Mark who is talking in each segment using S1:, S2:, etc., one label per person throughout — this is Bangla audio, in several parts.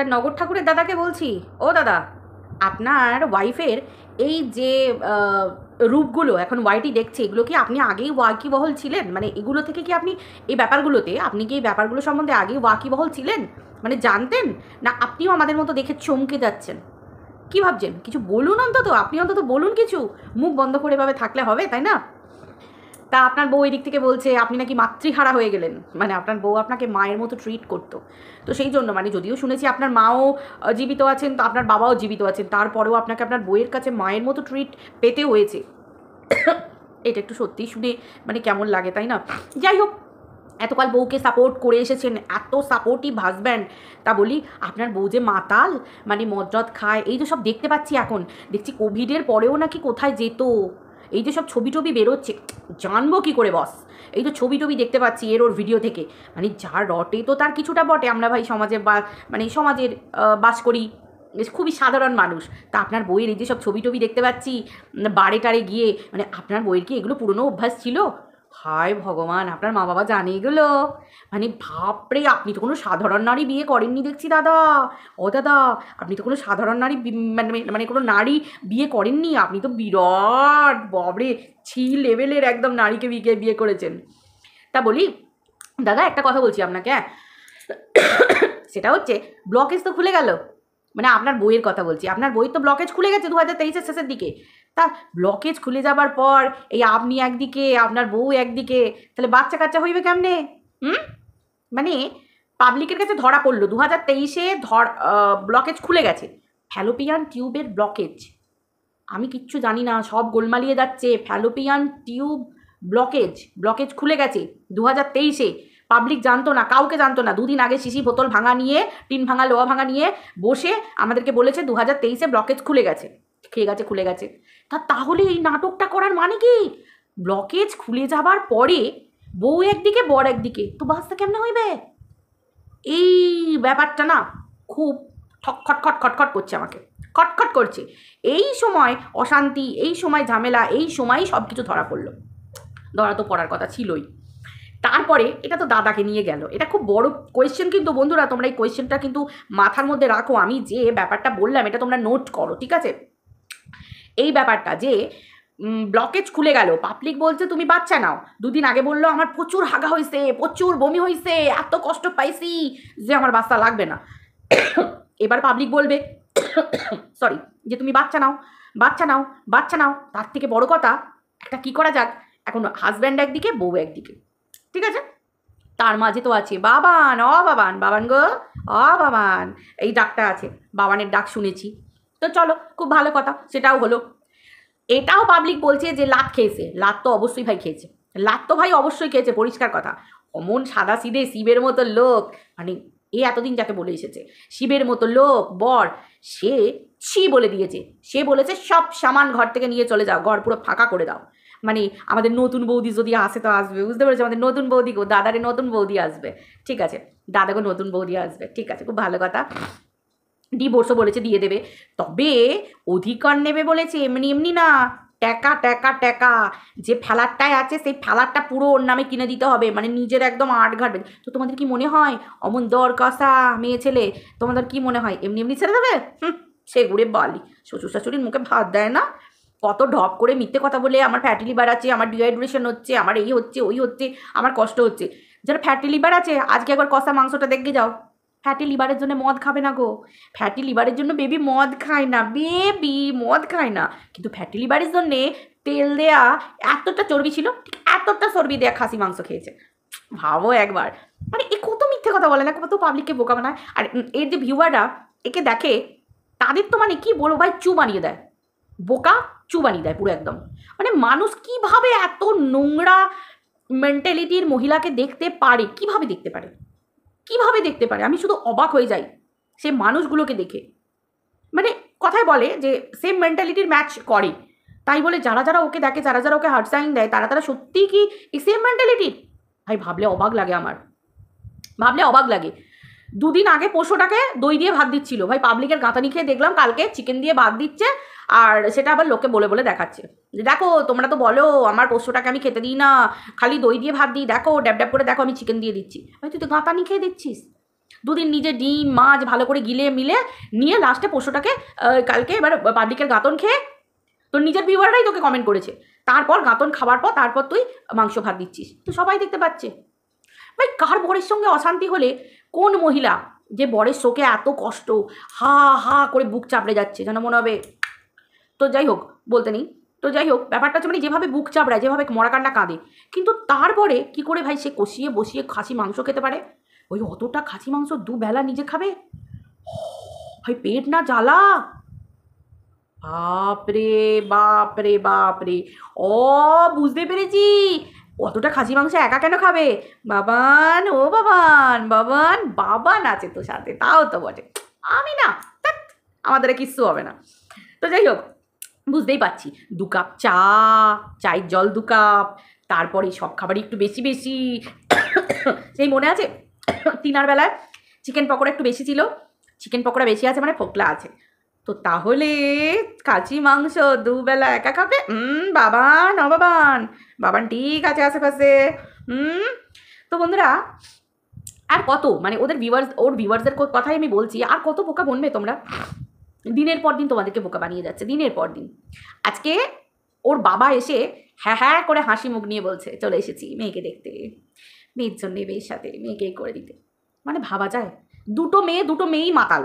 S1: ডাক্তার নগর ঠাকুরের দাদাকে বলছি। ও দাদা, আপনার ওয়াইফের এই যে রূপগুলো এখন ওয়াইটি দেখছে, এগুলো কি আপনি আগেই ওয়াকিবহল ছিলেন? মানে এগুলো থেকে কি আপনি এই ব্যাপারগুলোতে, আপনি কি এই ব্যাপারগুলো সম্বন্ধে আগেই ওয়াকিবহল ছিলেন? মানে জানতেন, না আপনিও আমাদের মতো দেখে চমকে যাচ্ছেন? কি ভাবছেন? কিছু বলুন অন্তত, আপনি অন্তত বলুন কিছু। মুখ বন্ধ করে এভাবে থাকলে হবে, তাই না? তা আপনার বউ এই দিক থেকে বলছে আপনি নাকি মাতৃহারা হয়ে গেলেন, মানে আপনার বউ আপনাকে মায়ের মতো ট্রিট করতো। তো সেই জন্য, মানে যদিও শুনেছি আপনার মাও জীবিত আছেন, তো আপনার বাবাও জীবিত আছেন, তারপরেও আপনাকে আপনার বউয়ের কাছে মায়ের মতো ট্রিট পেতে হয়েছে। এটা একটু সত্যিই শুনে মানে কেমন লাগে, তাই না? যাই হোক, এতকাল বউকে সাপোর্ট করে এসেছেন, এত সাপোর্টিভ হাজব্যান্ড, তা বলি আপনার বউ যে মাতাল, মানে মদরদ খায়, এই তো সব দেখতে পাচ্ছি এখন। দেখছি কোভিডের পরেও নাকি কোথায় যেত, এই যে সব ছবি টবি বেরোচ্ছে, জানবো কী করে বস? এই তো ছবি টবি দেখতে পাচ্ছি ওর ভিডিও থেকে। মানে যার রটে তো তার কিছুটা বটে, আমরা ভাই সমাজে মানে সমাজের বাস করি, খুবই সাধারণ মানুষ। তা আপনার বইয়ের এই যে সব ছবি টবি দেখতে পাচ্ছি বারে টারে গিয়ে, মানে আপনার বইয়ের কি এগুলো পুরনো অভ্যাস ছিল? হায় ভগবান, আপনার মা বাবা জানে এগুলো? মানে বাপরে, আপনি তো কোনো সাধারণ নারী বিয়ে করেননি দেখছি দাদা। ও দাদা, আপনি তো কোনো সাধারণ নারী মানে মানে কোনো নারী বিয়ে করেননি, আপনি তো বিরাট বাবরে ছি লেভেলের একদম নারীকে বিয়ে করেছেন। তা বলি দাদা, একটা কথা বলছি আপনাকে, হ্যাঁ, সেটা হচ্ছে ব্লকেজ তো খুলে গেল, মানে আপনার বইয়ের কথা বলছি, আপনার বইয়ের তো ব্লকেজ খুলে গেছে 2023-এর শেষের দিকে। তা ব্লকেজ খুলে যাবার পর এই আপনি একদিকে, আপনার বউ একদিকে, তাহলে বাচ্চা কাচ্চা হইবে কেমনে? মানে পাবলিকের কাছে ধরা পড়লো 2023-এ ব্লকেজ খুলে গেছে, ফ্যালোপিয়ান টিউবের ব্লকেজ। আমি কিচ্ছু জানি না, সব গোলমালিয়ে যাচ্ছে। ফ্যালোপিয়ান টিউব ব্লকেজ খুলে গেছে 2023-এ। পাবলিক জানতো না, কাউকে জানতো না। দুদিন আগে শিশি বোতল ভাঙা নিয়ে, টিন ভাঙা, লোহা ভাঙা নিয়ে বসে আমাদেরকে বলেছে 2023-এ ব্লকেজ খুলে গেছে। খুলে গেছে। তাহলে এই নাটকটা করার মানে কি? ব্লকেজ খুলে যাবার পরে বউ একদিকে বর একদিকে, তো বাচ্চা কেমনে হইবে? এই ব্যাপারটা না খুব খটখট করছে, আমাকে খটখট করছে। এই সময় অশান্তি, এই সময় ঝামেলা, এই সময়ই সব কিছু ধরা পড়লো। ধরা তো পড়ার কথা ছিলই। তারপরে এটা তো দাদাকে নিয়ে গেল, এটা খুব বড় কোয়েশ্চেন, কিন্তু বন্ধুরা তোমরা এই কোয়েশ্চেনটা কিন্তু মাথার মধ্যে রাখো। আমি যে ব্যাপারটা বললাম এটা তোমরা নোট করো, ঠিক আছে? এই ব্যাপারটা যে ব্লকেজ খুলে গেল, পাবলিক বলছে তুমি বাচ্চা নাও। দুদিন আগে বললো আমার প্রচুর হাগা হয়েছে, প্রচুর বমি হয়েছে, এত কষ্ট পাইছি যে আমার বাচ্চা লাগবে না। এবার পাবলিক বলবে সরি, যে তুমি বাচ্চা নাও। তার থেকে বড় কথা, একটা কি করা যাক, এখন হাজব্যান্ড একদিকে, বউ একদিকে, ঠিক আছে? তার মাঝে তো আছে বাবান, বাবান গো, বাবান, এই ডাকটা আছে, বাবানের ডাক শুনেছি। তো চলো, খুব ভালো কথা, সেটাও হলো। এটাও পাবলিক বলছে যে লাত খেয়েছে, লাত তো অবশ্যই ভাই খেয়েছে, অবশ্যই খেয়েছে, পরিষ্কার কথা। অমন সাদা সিধে শিবের মতো লোক, মানে এতদিন যাকে বলে এসেছে শিবের মতো লোক বর, সে ছি বলে দিয়েছে। সে বলেছে সব সামান ঘর থেকে নিয়ে চলে যাও, ঘর পুরো ফাঁকা করে দাও। মানে আমাদের নতুন বৌদি যদি আসে তো আসবে, বুঝতে পেরেছো? আমাদের নতুন বৌদি গো, দাদারে নতুন বৌদি আসবে, ঠিক আছে? দাদাকে নতুন বৌদি আসবে, ঠিক আছে, খুব ভালো কথা। ডিভোর্সও বলেছে দিয়ে দেবে, তবে অধিকার নেবে বলেছে, এমনি এমনি না। টাকা যে ফ্ল্যাটটায় আছে সেই ফ্ল্যাটটা পুরো ওর নামে কিনে দিতে হবে, মানে নিজের একদম আটঘাট। তো তোমাদের কি মনে হয় অমন দর কষা মেয়ে ছেলে, তোমাদের কি মনে হয় এমনি এমনি ছেড়ে দেবে? সে ঘুরে বালি, শ্বশুর শাশুড়ির মুখে ভাত দেয় না। কত ঢপ করে মিথ্যে কথা বলে আমার ফ্যাটি লিভার আছে, আমার ডিহাইড্রেশন হচ্ছে, আমার এই হচ্ছে ওই হচ্ছে, আমার কষ্ট হচ্ছে। যারা ফ্যাটি লিভার আছে আজকে একবার কষা মাংসটা দেখে যাও। ফ্যাটি লিভারের জন্য মদ খাবে না গো, ফ্যাটি লিভারের জন্য বেবি মদ খায় না, কিন্তু ফ্যাটি লিভারের জন্যে তেল দেয়া এতটা চর্বি ছিল, ঠিক এতটা চর্বি দেয়া খাসি মাংস খেয়েছে। ভাবো একবার, মানে এ কত মিথ্যে কথা বলে না, কত পাবলিককে বোকা বানায়। আর এর যে ভিউয়াররা একে দেখে, তাদের তো মানে কি বলবো ভাই, চু বানিয়ে দেয়, বোকা চু বানিয়ে দেয় পুরো একদম। মানে মানুষ কিভাবে এত নোংরা মেন্টালিটির মহিলাকে দেখতে পারে, কিভাবে দেখতে পারে? আমি শুধু অবাক হয়ে যাই সে মানুষগুলোকে দেখে। মানে কথায় বলে যে সেম মেন্টালিটির ম্যাচ করে, তাই বলে যারা ওকে দেখে, যারা ওকে হার্ট সাইন দেয়, তারা সত্যিই কি এই সেম মেন্টালিটির? ভাই ভাবলে অবাক লাগে আমার, দুদিন আগে পোষোটাকে দই দিয়ে ভাত দিচ্ছিল, ভাই পাবলিকের গাঁতানি খেয়ে দেখলাম কালকে চিকেন দিয়ে ভাত দিচ্ছে, আর সেটা আবার লোককে বলে দেখাচ্ছে যে দেখো তোমরা তো বলো আমার পোষ্যটাকে আমি খেতে দিই না, খালি দই দিয়ে ভাত দিই, দেখো ড্যাব করে দেখো আমি চিকেন দিয়ে দিচ্ছি। ভাই তুই তো গাঁতানি খেয়ে দিচ্ছিস। দুদিন নিজে ডিম মাছ ভালো করে গিলে মিলে নিয়ে লাস্টে পোষ্যটাকে কালকে এবার পাবলিকের গাতন খেয়ে তোর নিজের ভিউয়াররাই তোকে কমেন্ট করেছে, তারপর গাতন খাবার পর তারপর তুই মাংস ভাত দিচ্ছিস, তো সবাই দেখতে পাচ্ছে। ভাই কার বরের সঙ্গে অশান্তি হলে কোন মহিলা যে বরের শোকে এত কষ্ট হা হা করে বুক চাপড়ে যাচ্ছে যেন মনে হবে। তো যাই হোক বলতে নেই, তো যাই হোক ব্যাপারটা হচ্ছে মানে যেভাবে বুক চাপড়ায়, যেভাবে মরাকান্না কাঁদে, কিন্তু তারপরে কি করে ভাই সে কষিয়ে বসিয়ে খাসি মাংস খেতে পারে? ওই অতটা খাসি মাংস দুবেলা নিজে খাবে, ভাই পেট না জ্বালা, বাপরে বাপরে বাপরে। ও বুঝতে পেরেছি, অতটা খাসি মাংস একা কেন খাবে। বাবান ও বাবান, বাবান বাবান আছে তো সাথে, তাও তো বটে। আমি না, আমাদের কিচ্ছু হবে না। তো যাই হোক বুঝতেই পারছি, 2 কাপ চা, চায়ের জল 2 কাপ, তারপরে সব খাবারই একটু বেশি বেশি। সেই মনে আছে 3 বেলায় চিকেন পকোড়া একটু বেশি ছিল, চিকেন পকোড়া বেশি আছে মানে ফোকলা আছে, তো তাহলে খাসি মাংস 2 বেলা একা খাবে। বাবান ও বাবান, বাবান ঠিক আছে আশেপাশে। তো বন্ধুরা আর কত মানে ওর ভিউয়ার্সদের কথাই আমি বলছি, আর কত বোকা বনবে তোমরা? দিনের পর দিন তোমাদেরকে বোকা বানিয়ে যাচ্ছে, দিনের পর দিন। আজকে ওর বাবা এসে হ্যাঁ হ্যাঁ করে হাসি মুখ নিয়ে বলছে চলে এসেছি মেয়েকে দেখতে, মেয়ের জন্য মেয়ের সাথে মেয়েকে করে দিতে। মানে ভাবা যায়, দুটো মেয়েই মাতাল।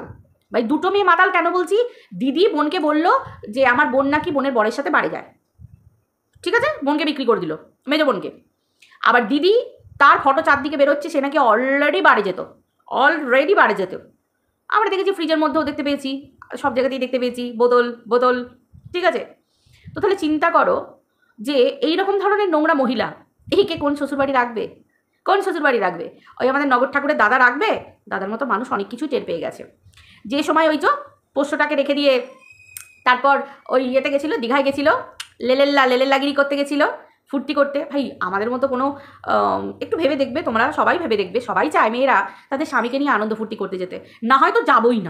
S1: ভাই দুটো মেয়ে মাতাল কেন বলছি? দিদি বোনকে বলল যে আমার বোন নাকি বোনের বরের সাথে বাড়ি যায়, ঠিক আছে, বোনকে বিক্রি করে দিল, মেজো বোনকে। আবার দিদি তার ফটো চারদিকে বেরোচ্ছে সে নাকি অলরেডি বাড়ি যেত। আমরা দেখেছি ফ্রিজের মধ্যেও দেখতে পেয়েছি, সব জায়গাতেই দেখতে পেয়েছি বোতল, ঠিক আছে। তো তাহলে চিন্তা করো যে এই রকম ধরনের নোংরা মহিলা একে কোন শ্বশুরবাড়ি রাখবে? ওই আমাদের নগর ঠাকুরের দাদা রাখবে? দাদার মতো মানুষ অনেক কিছু টের পেয়ে গেছে। যে সময় ওই যে পোষ্যটাকে রেখে দিয়ে তারপর ওই ইয়েতে গেছিলো, দীঘায় গেছিলো, লেলেল্লাগিরি করতে গেছিলো, ফুর্তি করতে। ভাই আমাদের মতো কোনো একটু ভেবে দেখবে, তোমরা সবাই ভেবে দেখবে, সবাই চায় মেয়েরা তাদের স্বামীকে নিয়ে আনন্দ ফুর্তি করতে যেতে, না হয়তো যাবই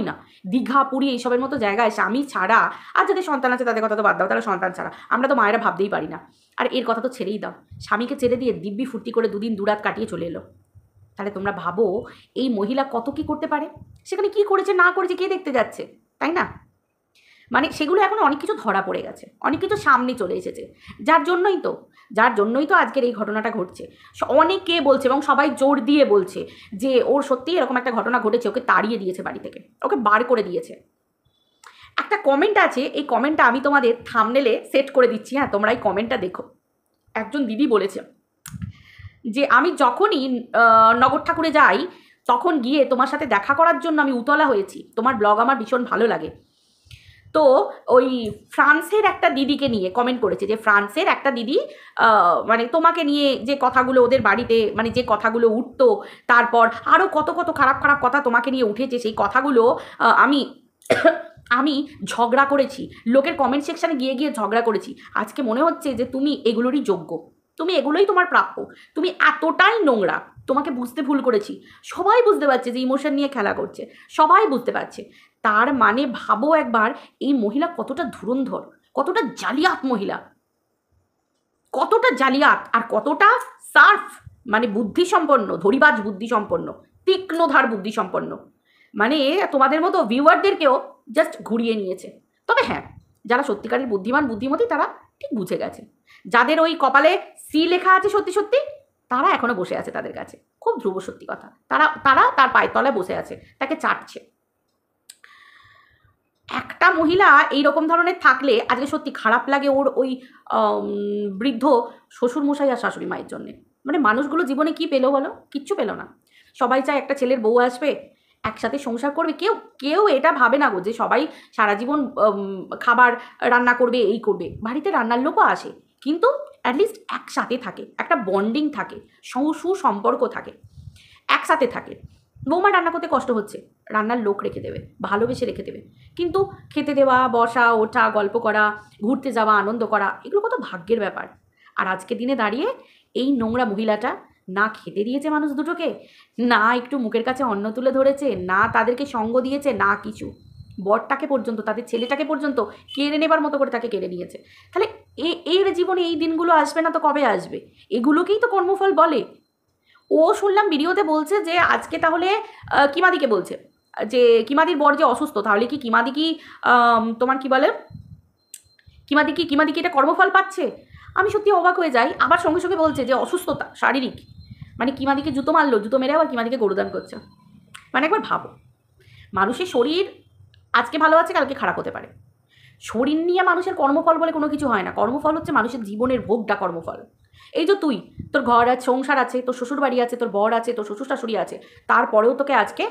S1: না। দীঘা পুরী এইসবের মতো জায়গায় স্বামী ছাড়া, আর যাদের সন্তান আছে তাদের কথা তো বাদ দাও, তারা সন্তান ছাড়া, আমরা তো মায়েরা ভাবতেই পারি না। আর এর কথা তো ছেড়েই দাও, স্বামীকে ছেড়ে দিয়ে দিব্যি ফুর্তি করে 2 দিন 2 রাত কাটিয়ে চলে এলো। তাহলে তোমরা ভাবো এই মহিলা কত কি করতে পারে, সেখানে কি করেছে না করেছে কে দেখতে যাচ্ছে, তাই না? মানে সেগুলো এখন অনেক কিছু ধরা পড়ে গেছে, অনেক কিছু সামনে চলে এসেছে, যার জন্যই তো আজকের এই ঘটনাটা ঘটছে। অনেকে বলছে এবং সবাই জোর দিয়ে বলছে যে ওর সত্যিই এরকম একটা ঘটনা ঘটেছে, ওকে তাড়িয়ে দিয়েছে বাড়ি থেকে, ওকে বার করে দিয়েছে। একটা কমেন্ট আছে, এই কমেন্টটা আমি তোমাদের থাম্বনেলে সেট করে দিচ্ছি, হ্যাঁ তোমরা এই কমেন্টটা দেখো। একজন দিদি বলেছে যে আমি যখনই নগর ঠাকুরে যাই তখন গিয়ে তোমার সাথে দেখা করার জন্য আমি উতলা হয়েছি, তোমার ব্লগ আমার ভীষণ ভালো লাগে। তো ওই ফ্রান্সের একটা দিদিকে নিয়ে কমেন্ট করেছে যে ফ্রান্সের একটা দিদি মানে তোমাকে নিয়ে যে কথাগুলো ওদের বাড়িতে মানে যে কথাগুলো উঠতো, তারপর আরও কত খারাপ কথা তোমাকে নিয়ে উঠেছে, সেই কথাগুলো আমি আমি ঝগড়া করেছি, লোকের কমেন্ট সেকশানে গিয়ে ঝগড়া করেছি। আজকে মনে হচ্ছে যে তুমি এগুলোরই যোগ্য, তুমি এগুলোই তোমার প্রাপ্য, তুমি এতটাই নোংরা, তোমাকে বুঝতে ভুল করেছি। সবাই বুঝতে পারছে যে ইমোশন নিয়ে খেলা করছে, সবাই বুঝতে পারছে। তার মানে ভাবো একবার এই মহিলা কতটা ধুরন্ধর, কতটা জালিয়াত মহিলা, কতটা জালিয়াত আর কতটা সার্ফ মানে বুদ্ধিসম্পন্ন, ধরিবাজ বুদ্ধিসম্পন্ন, তীক্ষ্ণধার বুদ্ধিসম্পন্ন। মানে তোমাদের মতো ভিউয়ারদেরকেও জাস্ট ঘুরিয়ে নিয়েছে। তবে হ্যাঁ, যারা সত্যিকারের বুদ্ধিমতী তারা ঠিক বুঝে গেছে, যাদের ওই কপালে সি লেখা আছে সত্যি তারা এখনো বসে আছে তাদের কাছে, খুব ধ্রুব সত্যি কথা, তারা তার পায়ের তলায় বসে আছে, তাকে চাটছে। একটা মহিলা এই রকম ধরনের থাকলে আজকে সত্যি খারাপ লাগে ওর ওই বৃদ্ধ শ্বশুরমশাই আর শাশুড়ি মায়ের জন্যে। মানে মানুষগুলো জীবনে কি পেলো বলো? কিচ্ছু পেলো না। সবাই চায় একটা ছেলের বউ আসবে, একসাথে সংসার করবে, কেউ এটা ভাবে না গো যে সবাই সারা জীবন খাবার রান্না করবে, এই করবে। বাড়িতে রান্নার লোকও আসে, কিন্তু অ্যাটলিস্ট একসাথে থাকে, একটা বন্ডিং থাকে, সুসম্পর্ক থাকে, একসাথে থাকে। বৌমা রান্না করতে কষ্ট হচ্ছে, রান্নার লোক রেখে দেবে, ভালোবেসে রেখে দেবে, কিন্তু খেতে দেওয়া, বসা ওঠা, গল্প করা, ঘুরতে যাওয়া, আনন্দ করা, এগুলো কত ভাগ্যের ব্যাপার। আর আজকে দিনে দাঁড়িয়ে এই নোংরা মহিলাটা না খেতে দিয়েছে মানুষ দুটোকে, না একটু মুখের কাছে অন্ন তুলে ধরেছে, না তাদেরকে সঙ্গ দিয়েছে, না কিছু। বরটাকে পর্যন্ত, তাদের ছেলেটাকে পর্যন্ত কেড়ে নেবার মতো করে তাকে কেড়ে নিয়েছে। তাহলে এর জীবনে এই দিনগুলো আসবে না তো কবে আসবে? এগুলোকেই তো কর্মফল বলে। ও শুনলাম ভিডিওতে বলছে যে আজকে তাহলে কিমাদিকে বলছে যে কিমাদির বর যে অসুস্থ, তাহলে কি কিমাদি কি তোমার কি বলে কিমাদি কি এটা কর্মফল পাচ্ছে? আমি সত্যি অবাক হয়ে যাই। আবার সঙ্গে সঙ্গে বলছে যে অসুস্থতা শারীরিক, মানে কিমাদিকে জুতো মারলো, জুতো মেরে আবার কিমাদিকে গরুদান করছে। মানে একবার ভাবো, মানুষের শরীর আজকে ভালো আছে, কালকে খারাপ হতে পারে। শরীর নিয়ে মানুষের কর্মফল বলে কোনো কিছু হয় না। কর্মফল হচ্ছে মানুষের জীবনের ভোগটা কর্মফল। এই যে তুই, তোর ঘর আছে, সংসার আছে, তোর শ্বশুর বাড়ি আছে, তোর বর আছে, তোর শ্বশুর শাশুড়ি আছে, তারপরেও তোকে আজকে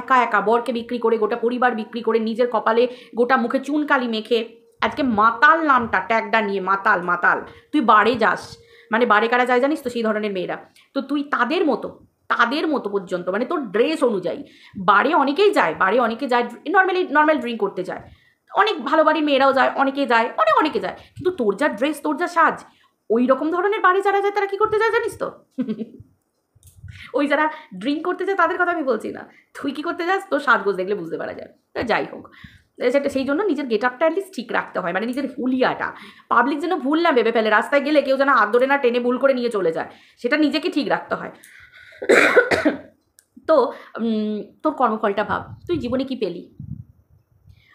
S1: একা একা বরকে বিক্রি করে, গোটা পরিবার বিক্রি করে, নিজের কপালে গোটা মুখে চুনকালি মেখে আজকে মাতাল নামটা ট্যাগটা নিয়ে, মাতাল মাতাল, তুই বাড়ে যাস। মানে বাড়ে কারা যায় জানিস তো? সেই ধরনের মেয়েরা। তো তুই তাদের মতো পর্যন্ত, মানে তোর ড্রেস অনুযায়ী বাড়ে অনেকেই যায়, নর্মাল ড্রিঙ্ক করতে যায়, অনেক ভালো বাড়ির মেয়েরাও যায়, অনেকে যায়, অনেকে যায়, কিন্তু তোর যা ড্রেস, তোর যা সাজ, ওই রকম ধরনের বাড়ি যারা যায় তারা কি করতে যায় জানিস তো? ওই যারা ড্রিঙ্ক করতে যায় তাদের কথা আমি বলছি না, তুই কি করতে যাস তোর সাজগোজ দেখলে বুঝতে পারা যায়। তা যাই হোক, সেটা সেই জন্য নিজের গেট আপটা অ্যাটলিস্ট ঠিক রাখতে হয়, মানে নিজের হুলিয়াটা পাবলিক যেন ভুল না ভেবে ফেলে, রাস্তায় গেলে কেউ যেন হাত ধরে না টেনে ভুল করে নিয়ে চলে যায়, সেটা নিজেকে ঠিক রাখতে হয়। তো তোর কর্মফলটা ভাব, তুই জীবনে কি পেলি?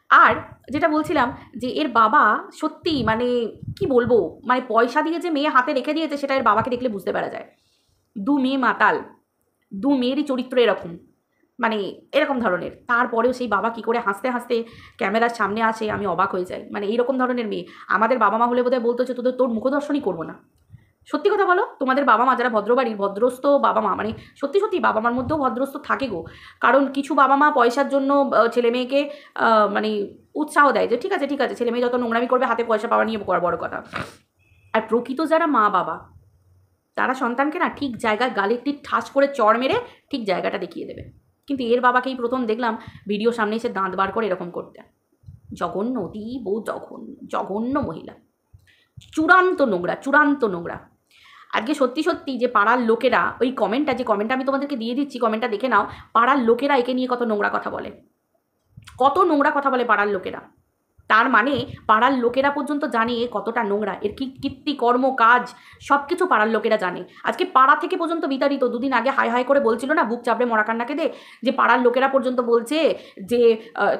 S1: আর যেটা বলছিলাম যে এর বাবা সত্যি মানে কি বলবো, মানে পয়সা দিয়ে যে মেয়ে হাতে রেখে দিয়েছে সেটা এর বাবাকে দেখলে বুঝতে পারা যায়। দু মেয়ে মাতাল, দু মেয়েরই চরিত্র এরকম, মানে এরকম ধরনের, তারপরেও সেই বাবা কি করে হাসতে হাসতে ক্যামেরার সামনে আসে, আমি অবাক হয়ে যাই। মানে এইরকম ধরনের মেয়ে আমাদের বাবা মা হলে বোধহয় বলতো যে তোর মুখদর্শনই করবো না। সত্যি কথা বলো, তোমাদের বাবা মা যারা ভদ্রবাড়ির ভদ্রস্থ বাবা মা, মানে সত্যি সত্যি বাবা মার মধ্যেও ভদ্রস্থ থাকে গো। কারণ কিছু বাবা মা পয়সার জন্য ছেলে মেয়েকে মানে উৎসাহ দেয় যে ঠিক আছে ছেলে মেয়ে যত নোংরামি করবে হাতে পয়সা পাওয়া নিয়ে বড় কথা। আর প্রকৃত যারা মা বাবা তারা সন্তানকে না ঠিক জায়গায় গালে একটি ঠাস করে চড় মেরে ঠিক জায়গাটা দেখিয়ে দেবে। কিন্তু এর বাবাকেই প্রথম দেখলাম ভিডিও সামনে এসে দাঁত বার করে এরকম করতে। জঘন্য, অতীব জঘন্য মহিলা, চূড়ান্ত নোংরা। আজকে সত্যি যে পাড়ার লোকেরা, ওই কমেন্টটা আমি তোমাদেরকে দিয়ে দিচ্ছি, কমেন্টটা দেখে নাও। পাড়ার লোকেরা একে নিয়ে কত নোংরা কথা বলে পাড়ার লোকেরা। তার মানে পাড়ার লোকেরা পর্যন্ত জানে এ কতটা নোংরা, এর কীর্তি কর্ম কাজ সব কিছু পাড়ার লোকেরা জানে। আজকে পাড়া থেকে পর্যন্ত বিতাড়িত, দুদিন আগে হাই করে বলছিল না, বুক চাপড়ে মরা কান্নাকে দে, যে পাড়ার লোকেরা পর্যন্ত বলছে যে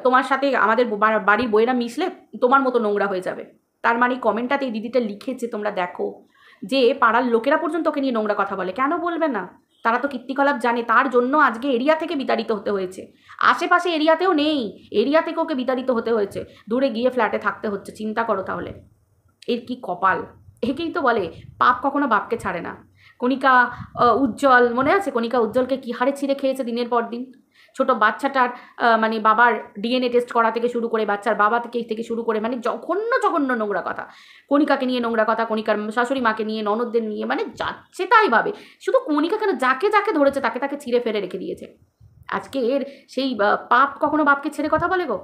S1: তোমার সাথে আমাদের বাড়ির বইয়েরা মিশলে তোমার মতো নোংরা হয়ে যাবে। তার মানে কমেন্টটাতে এই দিদিটা লিখেছে, তোমরা দেখো, যে পাড়ার লোকেরা পর্যন্ত ওকে নিয়ে নোংরা কথা বলে। কেন বলবে না? তারা তো কীর্তিকলাপ জানে, তার জন্য আজকে এরিয়া থেকে বিতাড়িত হতে হয়েছে। আশেপাশে এরিয়াতেও নেই, এরিয়া থেকে ওকে বিতাড়িত হতে হয়েছে, দূরে গিয়ে ফ্ল্যাটে থাকতে হচ্ছে। চিন্তা করো তাহলে এর কি কপাল। একেই তো বলে পাপ কখনো বাপকে ছাড়ে না। কণিকা উজ্জ্বল, মনে আছে কণিকা উজ্জ্বলকে কী হারে ছিঁড়ে খেয়েছে দিনের পর দিন। ছোট বাচ্চাটার মানে বাবার ডিএনএ টেস্ট করা থেকে শুরু করে, বাচ্চার বাবা থেকে শুরু করে, মানে জঘন্য নোংরা কথা। কণিকাকে নিয়ে নোংরা কথা, কণিকার শাশুড়ি মাকে নিয়ে, ননদদের নিয়ে, মানে যাচ্ছে তাই ভাবে। শুধু কণিকা কেন, যাকে ধরেছে তাকে ছিঁড়ে ফেলে রেখে দিয়েছে। আজকে এর সেই পাপ কখনো বাপকে ছেড়ে কথা বলে গো?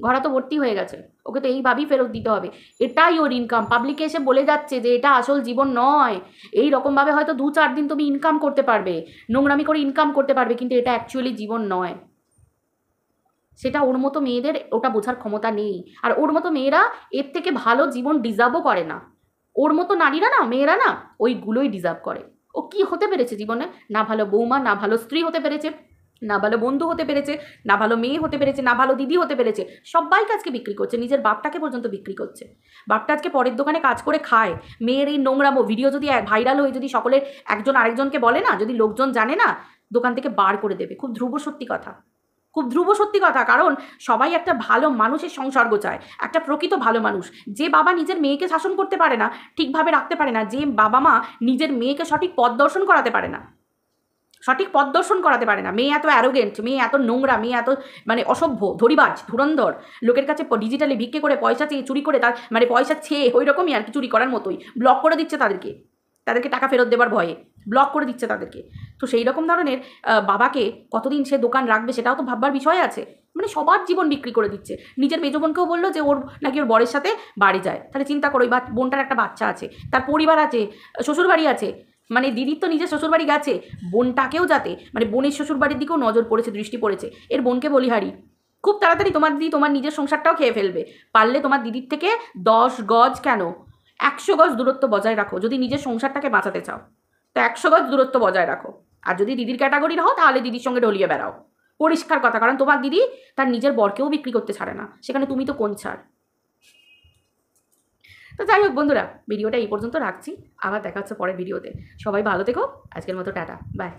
S1: ঘোড়া তো ভর্তি হয়ে গেছে, ওকে তো এইভাবেই ফেরত দিতে হবে। এটাই ওর ইনকাম। পাবলিকে এসে বলে যাচ্ছে যে এটা আসল জীবন নয়। এই রকমভাবে হয়তো 2-4 দিন তুমি ইনকাম করতে পারবে, নোংরামি করে ইনকাম করতে পারবে, কিন্তু এটা অ্যাকচুয়ালি জীবন নয়। সেটা ওর মতো মেয়েদের ওটা বোঝার ক্ষমতা নেই। আর ওর মতো মেয়েরা এর থেকে ভালো জীবন ডিজার্ভও করে না। ওর মতো নারীরা না, মেয়েরা না, ওইগুলোই ডিজার্ভ করে। ও কি হতে পেরেছে জীবনে? না ভালো বৌমা, না ভালো স্ত্রী হতে পেরেছে, না ভালো বন্ধু হতে পেরেছে, না ভালো মেয়ে হতে পেরেছে, না ভালো দিদি হতে পেরেছে। সবাইকে আজকে বিক্রি করছে, নিজের বাপটাকে পর্যন্ত বিক্রি করছে। বাপটা আজকে পরের দোকানে কাজ করে খায়। মেয়ের এই নোংরামো ভিডিও যদি ভাইরাল হয়ে যদি সকলের একজন আরেকজনকে বলে না, যদি লোকজন জানে না, দোকান থেকে বার করে দেবে। খুব ধ্রুব সত্যি কথা। কারণ সবাই একটা ভালো মানুষের সংসর্গ চায়, একটা প্রকৃত ভালো মানুষ। যে বাবা নিজের মেয়েকে শাসন করতে পারে না, ঠিকভাবে রাখতে পারে না, যে বাবা মা নিজের মেয়েকে সঠিক পথ দর্শন করাতে পারে না, মেয়ে এত অ্যারোগেন্ট, মেয়ে এত নোংরা, মেয়ে এত মানে অসভ্য, ধরিবাজ, ধুরন্ধর, লোকের কাছে ডিজিটালি ভিক্ষে করে পয়সা চেয়ে চুরি করে, তার মানে পয়সা ছেয়ে ওই রকমই আর কি, চুরি করার মতোই ব্লক করে দিচ্ছে তাদেরকে টাকা ফেরত দেবার ভয়ে ব্লক করে দিচ্ছে তাদেরকে। তো সেই রকম ধরনের বাবাকে কতদিন সে দোকান রাখবে সেটাও তো ভাববার বিষয় আছে। মানে সবার জীবন বিক্রি করে দিচ্ছে। নিজের মেজ বোনকেও বললো যে ওর নাকি ওর বরের সাথে বাড়ি যায়। তাহলে চিন্তা করো, ওই বোনটার একটা বাচ্চা আছে, তার পরিবার আছে, শ্বশুরবাড়ি আছে। মানে দিদির তো নিজের শ্বশুরবাড়ি গেছে, বোনটাকেও যাতে, মানে বোনের শ্বশুরবাড়ির দিকেও দৃষ্টি পড়েছে। এর বোনকে বলিহারি, খুব তাড়াতাড়ি তোমার দিদি তোমার নিজের সংসারটাও খেয়ে ফেলবে। পারলে তোমার দিদির থেকে 10 গজ কেন 100 গজ দূরত্ব বজায় রাখো। যদি নিজের সংসারটাকে বাঁচাতে চাও তো 100 গজ দূরত্ব বজায় রাখো। আর যদি দিদির ক্যাটাগরির হও তাহলে দিদির সঙ্গে ঢলিয়ে বেড়াও, পরিষ্কার কথা। কারণ তোমার দিদি তার নিজের বরকেও বিক্রি করতে ছাড়ে না, সেখানে তুমি তো কোন ছাড়। তো যাই হোক বন্ধুরা, ভিডিওটা এই পর্যন্ত রাখছি, আবার দেখা হচ্ছে পরের ভিডিওতে। সবাই ভালো থেকো, আজকের মতো টাটা, বাই।